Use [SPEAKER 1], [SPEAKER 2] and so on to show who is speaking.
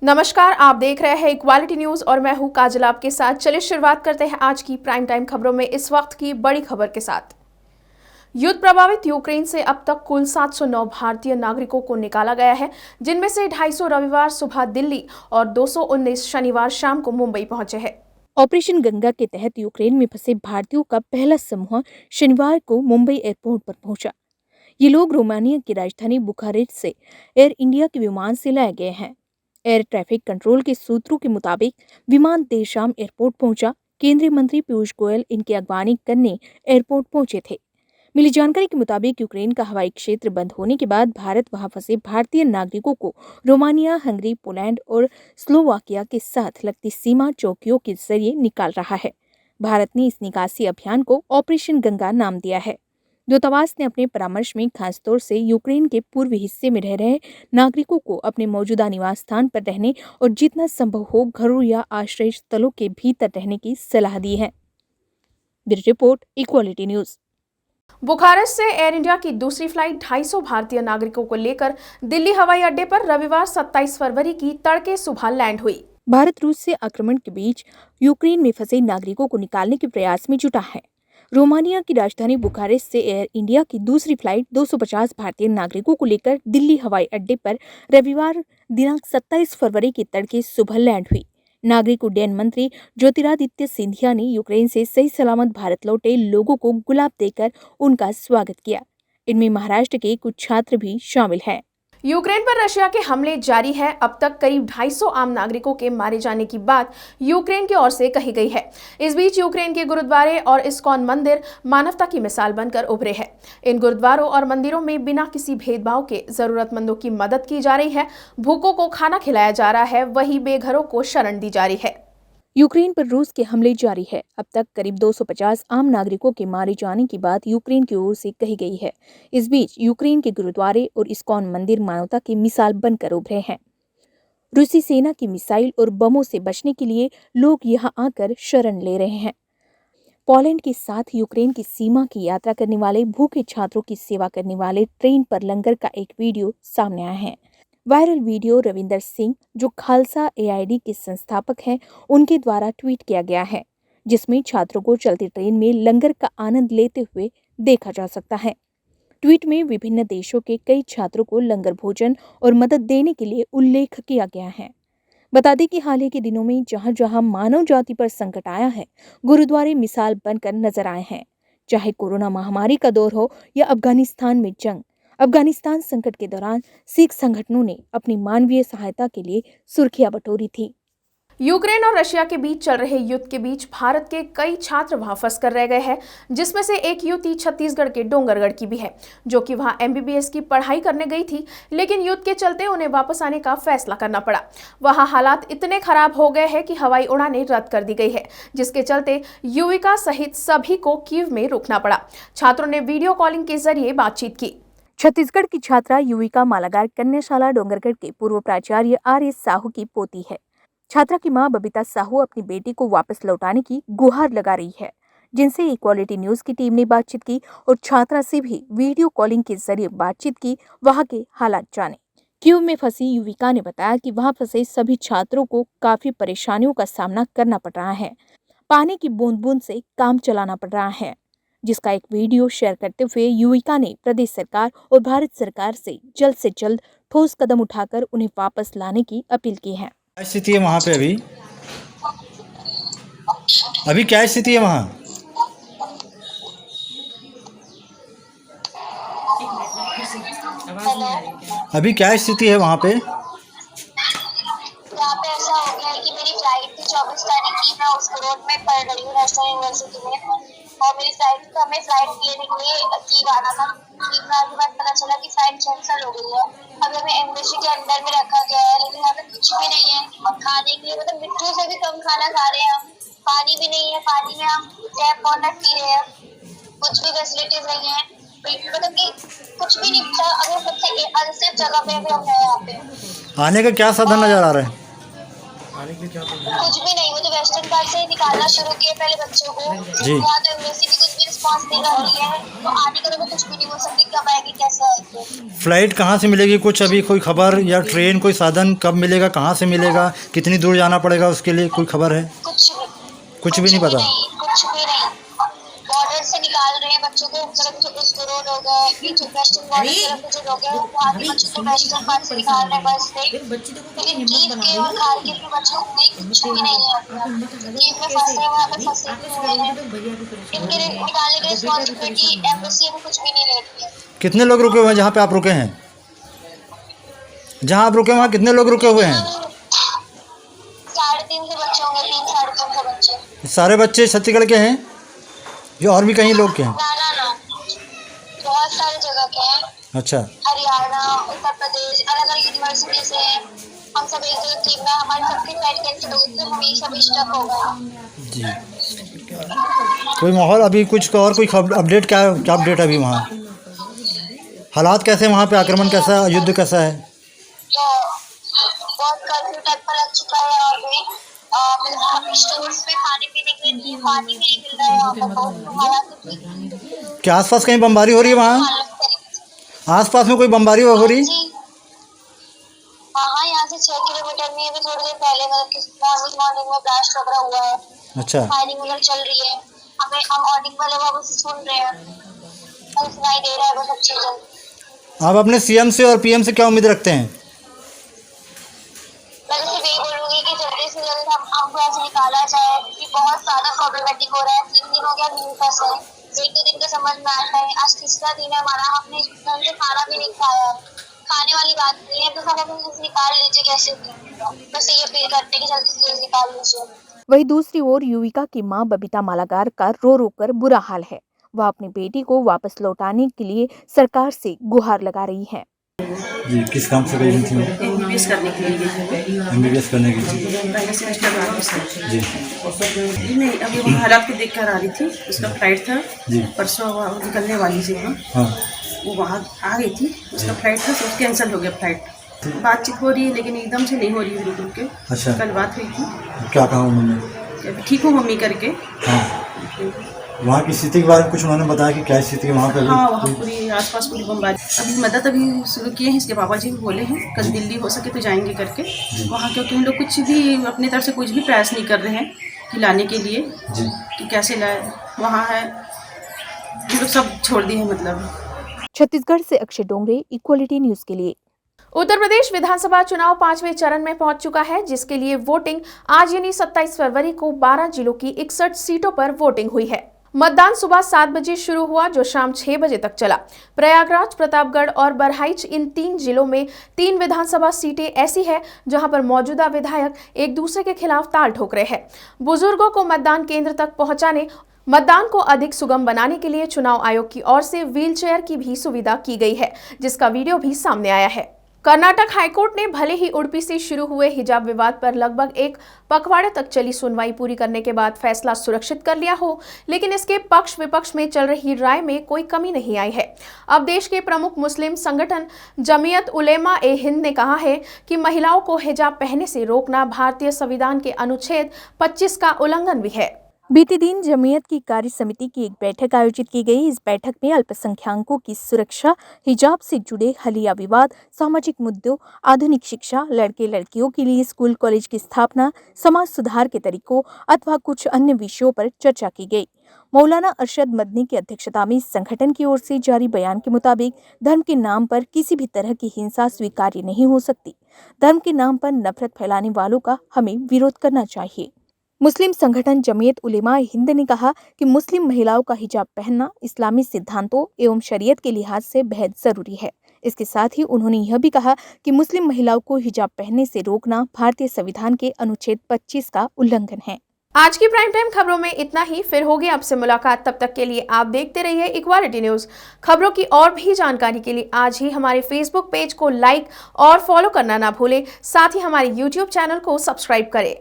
[SPEAKER 1] नमस्कार, आप देख रहे हैं इक्वालिटी न्यूज और मैं हूं काजल आपके साथ। चलिए शुरुआत करते हैं आज की प्राइम टाइम खबरों में इस वक्त की बड़ी खबर के साथ। युद्ध प्रभावित यूक्रेन से अब तक कुल 709 भारतीय नागरिकों को निकाला गया है, जिनमें से 250 रविवार सुबह दिल्ली और 219 शनिवार शाम को मुंबई पहुंचे हैं।
[SPEAKER 2] ऑपरेशन गंगा के तहत यूक्रेन में फंसे भारतीयों का पहला समूह शनिवार को मुंबई एयरपोर्ट पर पहुंचा। ये लोग रोमानिया की राजधानी बुखारेस्ट से एयर इंडिया के विमान से लाए गए हैं। एयर ट्रैफिक कंट्रोल के सूत्रों के मुताबिक विमान देर शाम एयरपोर्ट पहुंचा। केंद्रीय मंत्री पीयूष गोयल इनकी अगवानी करने एयरपोर्ट पहुंचे थे। मिली जानकारी के मुताबिक यूक्रेन का हवाई क्षेत्र बंद होने के बाद भारत वहां फंसे भारतीय नागरिकों को रोमानिया, हंगरी, पोलैंड और स्लोवाकिया के साथ लगती सीमा चौकियों के जरिए निकाल रहा है। भारत ने इस निकासी अभियान को ऑपरेशन गंगा नाम दिया है। दूतावास ने अपने परामर्श में खासतौर से यूक्रेन के पूर्वी हिस्से में रह रहे नागरिकों को अपने मौजूदा निवास स्थान पर रहने और जितना संभव हो घरों या आश्रय स्थलों के भीतर रहने की सलाह दी है। Bureau report, equality news.
[SPEAKER 1] Bucharest से एयर इंडिया की दूसरी फ्लाइट 250 भारतीय नागरिकों को लेकर दिल्ली हवाई अड्डे पर रविवार 27 फरवरी की तड़के सुबह लैंड हुई।
[SPEAKER 2] भारत रूस से आक्रमण के बीच यूक्रेन में फंसे नागरिकों को निकालने के प्रयास में जुटा है। रोमानिया की राजधानी बुखारेस्ट से एयर इंडिया की दूसरी फ्लाइट 250 भारतीय नागरिकों को लेकर दिल्ली हवाई अड्डे पर रविवार दिनांक 27 फरवरी की तड़के सुबह लैंड हुई। नागरिक उड्डयन मंत्री ज्योतिरादित्य सिंधिया ने यूक्रेन से सही सलामत भारत लौटे लोगों को गुलाब देकर उनका स्वागत किया। इनमें महाराष्ट्र के कुछ छात्र भी शामिल हैं।
[SPEAKER 1] यूक्रेन पर रशिया के हमले जारी है। अब तक करीब 250 आम नागरिकों के मारे जाने की बात यूक्रेन की ओर से कही गई है। इस बीच यूक्रेन के गुरुद्वारे और इस्कॉन मंदिर मानवता की मिसाल बनकर उभरे हैं। इन गुरुद्वारों और मंदिरों में बिना किसी भेदभाव के जरूरतमंदों की मदद की जा रही है। भूखों को खाना खिलाया जा रहा है, वहीं बेघरों को शरण दी जा रही है।
[SPEAKER 2] यूक्रेन पर रूस के हमले जारी है। अब तक करीब 250 आम नागरिकों के मारे जाने की बात यूक्रेन की ओर से कही गई है। इस बीच यूक्रेन के गुरुद्वारे और इस्कॉन मंदिर मानवता की मिसाल बनकर उभरे हैं। रूसी सेना की मिसाइल और बमों से बचने के लिए लोग यहां आकर शरण ले रहे हैं। पोलैंड के साथ यूक्रेन की सीमा की यात्रा करने वाले भूखे छात्रों की सेवा करने वाले ट्रेन पर लंगर का एक वीडियो सामने आया है। वायरल वीडियो रविंदर सिंह, जो खालसा एआईडी के संस्थापक हैं, उनके द्वारा ट्वीट किया गया है, जिसमें छात्रों को चलती ट्रेन में लंगर का आनंद लेते हुए देखा जा सकता है। ट्वीट में विभिन्न देशों के कई छात्रों को लंगर भोजन और मदद देने के लिए उल्लेख किया गया है। बता दें कि हाल ही के दिनों में जहां जहां मानव जाति पर संकट आया है, गुरुद्वारे मिसाल बनकर नजर आए हैं। चाहे कोरोना महामारी का दौर हो या अफगानिस्तान में जंग। अफगानिस्तान संकट के दौरान सिख संगठनों ने अपनी मानवीय सहायता के लिए सुर्खियां बटोरी थी।
[SPEAKER 1] यूक्रेन और रशिया के बीच चल रहे युद्ध के बीच भारत के कई छात्र वहां फंस कर रह गए हैं, जिसमें से एक युवती छत्तीसगढ़ के डोंगरगढ़ की भी है, जो कि वहां एमबीबीएस की पढ़ाई करने गई थी, लेकिन युद्ध के चलते उन्हें वापस आने का फैसला करना पड़ा। वहां हालात इतने खराब हो गए हैं कि हवाई उड़ानें रद्द कर दी गई है, जिसके चलते युविका सहित सभी को कीव में रुकना पड़ा। छात्रों ने वीडियो कॉलिंग के जरिए बातचीत की।
[SPEAKER 2] छत्तीसगढ़ की छात्रा युविका मालागार कन्याशाला डोंगरगढ़ के पूर्व प्राचार्य आर.एस. साहू की पोती है। छात्रा की मां बबीता साहू अपनी बेटी को वापस लौटाने की गुहार लगा रही है, जिनसे इक्वालिटी न्यूज की टीम ने बातचीत की और छात्रा से भी वीडियो कॉलिंग के जरिए बातचीत की, वहां के हालात जाने। कीव में फंसी युविका ने बताया कि वहां फंसे सभी छात्रों को काफी परेशानियों का सामना करना पड़ रहा है। पानी की बूंद बूंद से काम चलाना पड़ रहा है, जिसका एक वीडियो शेयर करते हुए युविका ने प्रदेश सरकार और भारत सरकार से जल्द ठोस कदम उठाकर उन्हें वापस लाने की अपील की है।
[SPEAKER 3] क्या स्थिति है वहाँ पे अभी क्या स्थिति है वहाँ? अभी क्या स्थिति है वहाँ पे?
[SPEAKER 4] यहाँ पे ऐसा हो गया है कि मेरी फ्लाइट थी 24 तारीख की। मैं उस रोड में पढ़ रही हूँ राजस्थान यूनिवर्सिटी में, और मेरी फ्लाइट थी, हमें फ्लाइट लेने के लिए कीव आना था। कीव में आने के बाद पता चला कि फ्लाइट कैंसिल हो गई है। अभी हमें एम्बेसी के अंदर में रखा गया है, लेकिन यहाँ पे कुछ भी नहीं है। और खाने के लिए मतलब मिट्टू से भी कम खाना खा रहे हैं हम। पानी भी नहीं है, पानी में हम टैप वाटर पी रहे हैं। कुछ भी फैसिलिटीज नहीं है, मतलब कि कुछ भी नहीं था। अभी सबसे अनसेफ जगह पे अभी हम हैं यहाँ पे।
[SPEAKER 3] आने का क्या साधन नजर आ रहा है?
[SPEAKER 4] कुछ भी नहीं। वो तो वेस्टर्न कार्ड से निकालना शुरू किए पहले बच्चों को।
[SPEAKER 3] जी।
[SPEAKER 4] यहाँ तो एम्बेसी की कुछ भी रिस्पॉन्स दे रही है, तो आने का तो मैं कुछ भी नहीं बोल सकती कब आएगी कैसे आएगी।
[SPEAKER 3] फ्लाइट कहाँ से मिलेगी, कुछ अभी कोई खबर, या ट्रेन कोई साधन कब मिलेगा, कहाँ से मिलेगा, कितनी दूर जाना पड़ेगा उसके लिए कोई खबर है?
[SPEAKER 4] कुछ भी
[SPEAKER 3] नहीं पता।
[SPEAKER 4] कुछ भी नहीं। बॉर्डर से निकाल रहे हैं बच्चों को, तरफ जो उसको रोड हो गए, ये जो वेस्टर्न बॉर्डर तरफ जो लोग हैं वहाँ के बच्चों को वेस्टर्न पार्ट से निकाल रहे हैं बस से। लेकिन कीव के और खारकिव के बच्चों को कुछ भी नहीं है। कीव में फंसे हैं, वहाँ पे फंसे हुए हैं। इनके निकालने की रिस्पॉन्सिबिलिटी एम्बेसी अभी कुछ भी नहीं लेती है।
[SPEAKER 3] कितने लोग रुके हुए हैं जहाँ पे आप रुके हैं? जहाँ आप रुके हैं वहाँ कितने लोग रुके हुए हैं?
[SPEAKER 4] 3.5 बच्चे होंगे, 3-3.5 बच्चे।
[SPEAKER 3] सारे बच्चे छत्तीसगढ़ के हैं या और भी कहीं लोग के हैं?
[SPEAKER 4] ना बहुत सारी जगह के हैं।
[SPEAKER 3] अच्छा।
[SPEAKER 4] हरियाणा, उत्तर प्रदेश, अलग अलग यूनिवर्सिटी से हैं। हम सब एक जगह टीम में, हमारी सबकी फ्लाइट कैंसिल हो गई तो हम सब स्टक हो गए।
[SPEAKER 3] जी। कोई माहौल अभी कुछ और कोई अपडेट, क्या अपडेट है अभी वहाँ? हालात कैसे वहाँ पे, आक्रमण कैसा, युद्ध कैसा है?
[SPEAKER 4] तो बहुत कर्फ्यू टाइप का लग चुका है और भी स्टोर्स पे खाने पीने के लिए पानी भी नहीं मिल रहा है यहाँ पर। तो हालात
[SPEAKER 3] क्या आसपास कहीं बमबारी हो रही है वहाँ? आसपास में कोई बमबारी हो रही?
[SPEAKER 4] हाँ, यहाँ से 6 किलोमीटर में भी थोड़ी देर पहले मॉर्निंग में ब्लास्ट वगैरह हुआ है।
[SPEAKER 3] अच्छा।
[SPEAKER 4] फायरिंग वगैरह चल रही है। हम ऑडिंग वाले बाबू से सुन रहे हैं, सुनाई दे रहा है वो सब चीजें।
[SPEAKER 3] आप अपने सीएम से और पीएम से क्या उम्मीद रखते हैं?
[SPEAKER 4] मैं तो सिर्फ यही बोलूँगी कि जल्दी से जल्द हमको ऐसे निकाला जाए, क्योंकि बहुत ज़्यादा प्रॉब्लमेटिक हो रहा है। 3 दिन हो गया न्यू पास है, 1-2 दिन का समझ में आता है, आज तीसरा दिन है हमारा, हमने ढंग से खाना भी नहीं खाया। खाने वाली बात नहीं है, तो सब अपने निकाल लीजिए कैसे भी। बस ये अपील करते हैं कि जल्दी से जल्द निकाल लीजिए।
[SPEAKER 2] वहीं दूसरी ओर युविका की मां बबीता मालाकार का रो रो कर बुरा हाल है। वह अपनी बेटी को वापस लौटाने के लिए सरकार से गुहार लगा रही है।
[SPEAKER 3] जी, किस काम से गई थी?
[SPEAKER 5] एमबीबीएस करने के लिए गई है।
[SPEAKER 3] एमबीबीएस करने की थी।
[SPEAKER 5] पहले सेमेस्टर वापस है।
[SPEAKER 3] जी।
[SPEAKER 5] नहीं, अभी वो हालात को देख कर आ रही थी। उसका फ्लाइट था
[SPEAKER 3] जी।
[SPEAKER 5] परसों, वहाँ निकलने वाली थी वहाँ।
[SPEAKER 3] हाँ।
[SPEAKER 5] वो वहाँ आ गई थी, उसका फ्लाइट था तो कैंसिल हो गया फ्लाइट। बातचीत हो रही है लेकिन एकदम से नहीं हो रही है बिल्कुल के।
[SPEAKER 3] अच्छा।
[SPEAKER 5] कल बात हुई थी।
[SPEAKER 3] क्या कहा उन्होंने?
[SPEAKER 5] अभी ठीक हूँ मम्मी करके।
[SPEAKER 3] हाँ। वहाँ की स्थिति के बारे में कुछ उन्होंने बताया कि क्या स्थिति है वहाँ पे?
[SPEAKER 5] हाँ, वहाँ पूरी आसपास पूरी बमबारी। अभी मदद अभी शुरू किए हैं, इसके पापा जी भी बोले हैं कल दिल्ली हो सके तो जाएंगे करके वहाँ, क्योंकि हम लोग कुछ भी अपने तरफ से कुछ भी प्रयास नहीं कर रहे हैं कि लाने के लिए
[SPEAKER 3] जी।
[SPEAKER 5] कि कैसे लाए। वहाँ है हम लोग सब छोड़ दिए हैं मतलब।
[SPEAKER 2] छत्तीसगढ़ से अक्षय डोंगरे, इक्वालिटी न्यूज के लिए।
[SPEAKER 1] उत्तर प्रदेश विधानसभा चुनाव 5वें चरण में पहुंच चुका है, जिसके लिए वोटिंग आज यानी 27 फरवरी को 12 जिलों की 61 सीटों पर वोटिंग हुई है। मतदान सुबह 7 बजे शुरू हुआ, जो शाम 6 बजे तक चला। प्रयागराज, प्रतापगढ़ और बहराइच, इन 3 जिलों में 3 विधानसभा सीटें ऐसी है जहां पर मौजूदा विधायक एक दूसरे के खिलाफ ताल ठोक रहे हैं। बुजुर्गों को मतदान केंद्र तक पहुंचाने, मतदान को अधिक सुगम बनाने के लिए चुनाव आयोग की ओर से व्हीलचेयर की भी सुविधा की गई है, जिसका वीडियो भी सामने आया है। कर्नाटक हाईकोर्ट ने भले ही उडुपी से शुरू हुए हिजाब विवाद पर लगभग एक पखवाड़े तक चली सुनवाई पूरी करने के बाद फैसला सुरक्षित कर लिया हो, लेकिन इसके पक्ष विपक्ष में चल रही राय में कोई कमी नहीं आई है। अब देश के प्रमुख मुस्लिम संगठन जमीयत उलेमा ए हिंद ने कहा है कि महिलाओं को हिजाब पहनने से रोकना भारतीय संविधान के अनुच्छेद 25 का उल्लंघन भी है।
[SPEAKER 2] बीते दिन जमीयत की कार्य समिति की एक बैठक आयोजित की गई। इस बैठक में अल्पसंख्यकों की सुरक्षा, हिजाब से जुड़े हलिया विवाद, सामाजिक मुद्दों, आधुनिक शिक्षा, लड़के लड़कियों के लिए स्कूल कॉलेज की स्थापना, समाज सुधार के तरीकों अथवा कुछ अन्य विषयों पर चर्चा की गई। मौलाना अरशद मदनी की अध्यक्षता में संगठन की ओर से जारी बयान के मुताबिक धर्म के नाम पर किसी भी तरह की हिंसा स्वीकार्य नहीं हो सकती। धर्म के नाम पर नफरत फैलाने वालों का हमें विरोध करना चाहिए। मुस्लिम संगठन जमीयत उलेमा ए हिंद ने कहा कि मुस्लिम महिलाओं का हिजाब पहनना इस्लामी सिद्धांतों एवं शरीयत के लिहाज से बेहद जरूरी है। इसके साथ ही उन्होंने यह भी कहा कि मुस्लिम महिलाओं को हिजाब पहनने से रोकना भारतीय संविधान के अनुच्छेद 25 का उल्लंघन है।
[SPEAKER 1] आज की प्राइम टाइम खबरों में इतना ही। फिर होगी आपसे मुलाकात, तब तक के लिए आप देखते रहिए इक्वालिटी न्यूज। खबरों की और भी जानकारी के लिए आज ही हमारे फेसबुक पेज को लाइक और फॉलो करना ना भूलें। साथ ही हमारे यूट्यूब चैनल को सब्सक्राइब करें।